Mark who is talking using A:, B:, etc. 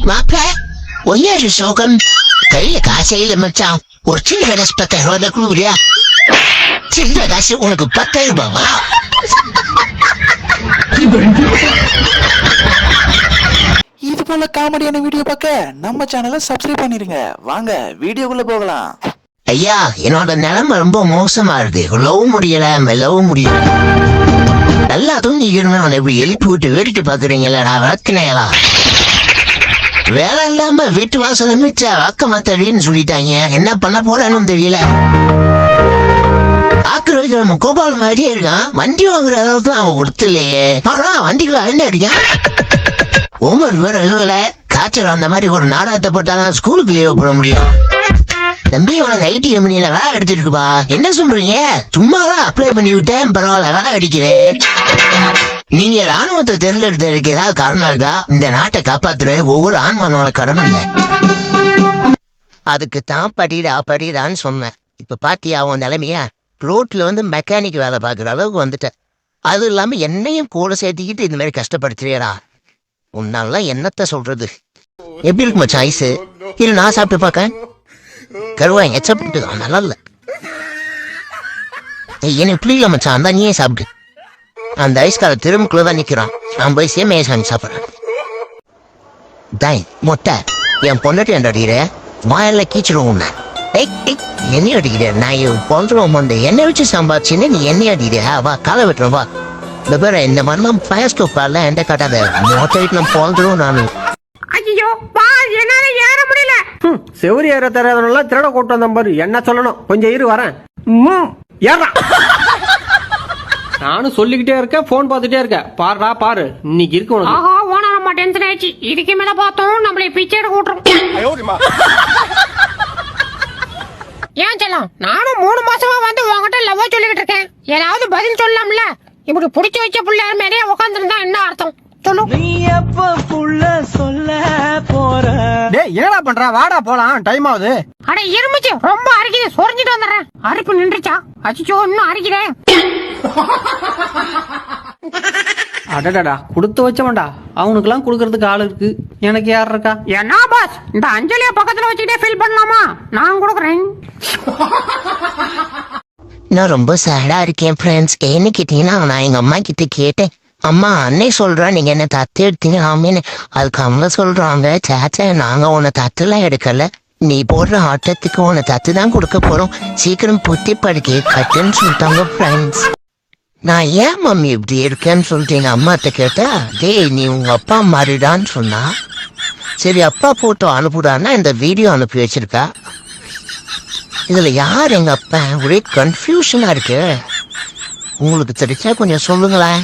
A: மாப்பிள ஒய்யாரு சோகம் கையில காசே இல்ல மச்சான். ஒரு சின்ன காசு 10,000 ரூபாய் கொடுக்குறியா? சின்ன காசு உனக்கு 10,000 ரூபாவா?
B: இது போல காமெடியான வீடியோ பார்க்க நம்ம சேனலை சப்ஸ்கிரைப் பண்ணிருங்க. வாங்க வீடியோக்குள்ள போகலாம்.
A: ஐயா, என்னோட நிலைமை ரொம்ப மோசமா இருக்கு. லவ் முடியல, மெல்லவும் முடியல. நல்லா தூங்கிக்கணும். இப்படி எழுப்பி விட்டு வேடிட்டு பாக்குறீங்களா? நான் வளர்த்தினேங்களா? வேலை இல்லாம வீட்டு வாசல மிச்ச வாக்கமா தெரியுன்னு சொல்லிட்டாங்க. என்ன பண்ண போறேன்னு தெரியல. ஆக்குறதுக்கு நம்ம கோபால் மாதிரியே இருக்கான். வண்டி வாங்குற அளவுக்கு அவன் கொடுத்துலையே. வண்டிக்கு என்ன அடிக்கான்? ஒவ்வொரு வேற காய்ச்சல் அந்த மாதிரி ஒரு நாடகத்தை போட்டாதான் ஸ்கூலுக்கு லீவ் போட முடியும். தம்பி உனக்கு ஐடி கம்பெனியில வேலை எடுத்துருக்குப்பா. என்ன சொல்றீங்க? சும்மாதான் அப்ளை பண்ணி விட்டேன், பரவாயில்ல வேலை அடிக்கிறேன். நீங்க ராணுவத்தை தேர்ந்தெடுத்ததுக்கு ஏதாவது காரணம் இருக்கா? இந்த நாட்டை காப்பாத்துற ஒவ்வொரு ஆண்மனோட கடமை இல்லை. அதுக்கு தான் படிடான்னு சொன்னேன். இப்ப பாத்தியா அவன் நிலைமையா? ரோட்ல மெக்கானிக் வேலை பாக்குற அளவுக்கு வந்துட்டேன். அது இல்லாம என்னையும் கூட சேர்த்திக்கிட்டு இந்த மாதிரி கஷ்டப்படுத்துறியடா. உன்னால என்னத்த சொல்றது? எப்படி இருக்கு மச்சான் ஐஸ்? இல்ல நான் சாப்பிட்டு பாக்க கருவாய் எச்சப்பட்டு நல்லா இல்ல. எனக்கு புரியல மச்சான். அந்த நீயே சாப்பிட்டு. அந்த ஐஸ்கார திரும்பக்குள்ளதான் நிக்கிறான். நான் போய் சேமே சாமி சாப்பிட்றேன். தாய் மொட்டை என் பொண்ணட்டு என்ன அடிக்கிற? வாயெல்லாம் கீச்சிடுவோம். என்ன அடிக்கிற? நான் பொழுதுவோம் வந்து என்ன வச்சு சம்பாதிச்சுன்னு நீ என்ன அடிக்கிற? வா காலை விட்டுரும் வா. இந்த பேர இந்த மாதிரிலாம் பயஸ்கோப்பால எந்த காட்டாத மொட்டைட்டு நான் பொழுதுவோம். நானு
C: ஐயோ பா என்னால ஏற முடியல. செவரி ஏற தெரியாதவனெல்லாம் திருட கூட்டம் வந்த பாரு. என்ன சொல்லணும்? கொஞ்சம் இரு வரேன். ஏறா. நானும் சொல்லிக்கிட்டே இருக்கேன், போன் பார்த்துட்டே இருக்கேன். பாருடா பாரு, இன்னைக்கு இருக்கு உனக்கு. ஆஹா ஓனா நம்ம டென்ஷன் ஆயிடுச்சு. இதுக்கு மேல பார்த்தோம் நம்மளை பிச்சை எடுக்க விட்டுரும். ஏன் செல்லம், நானும் 3 மாசமா வந்து உங்ககிட்ட லவ் சொல்லிக்கிட்டு இருக்கேன். ஏதாவது பதில் சொல்லலாம்ல? இப்படி புடிச்சு வச்ச புள்ள மேலேயே உட்காந்துருந்தா என்ன அர்த்தம் சொல்லு?
D: நீ எப்ப புள்ள சொல்ல போற?
C: டேய் என்னடா பண்ற? வாடா போலாம், டைம் ஆகுது. அட இருந்துச்சு, ரொம்ப அரிக்குது, சொரிஞ்சிட்டு வந்துடுறேன். அரிப்பு நின்றுச்சா? அச்சோ இன்னும் அரிக்கிறேன். அடடா கொடுத்து வச்சவன்டா. அவனுக்குலாம் கொடுக்கறதுக்கு ஆள் இருக்கு, எனக்கு யார் இருக்கா? என்ன பாஸ், இந்த அஞ்சலிய பக்கத்துல வச்சுக்கிட்டே ஃபீல் பண்ணலாமா? நான் கொடுக்குறேன்.
A: நான் ரொம்ப சேடா இருக்கேன் ஃப்ரெண்ட்ஸ். ஏன்னு கேட்டீங்கன்னா நான் எங்க அம்மா கிட்ட கேட்டேன். அம்மா அன்னை சொல்றா நீங்க என்ன தத்து எடுத்தீங்க ஆமேன்னு. அதுக்கு அவங்க சொல்றாங்க, சேச்சா நாங்க உன்னை தத்துலாம் எடுக்கல, நீ போடுற ஆட்டத்துக்கு உன்னை தத்து தான் கொடுக்க போறோம், சீக்கிரம் புத்தி படுக்கை கட்டுன்னு சொல்லிட்டாங்க ஃப்ரெண்ட்ஸ். நான் ஏன் மம்மி இப்படி இருக்கேன்னு சொல்லிட்டு எங்க அம்மாட்ட கேட்டா, டேய் நீ உங்க அப்பா மாறிடான்னு சொன்னா. சரி அப்பா போட்டோ அனுப்புடான்னா இந்த வீடியோ அனுப்பி வச்சிருக்கா. இதுல யார் எங்க அப்பா? ஒரே கன்ஃபியூஷனா இருக்கு. உங்களுக்கு தெரிஞ்சா கொஞ்சம் சொல்லுங்களேன்.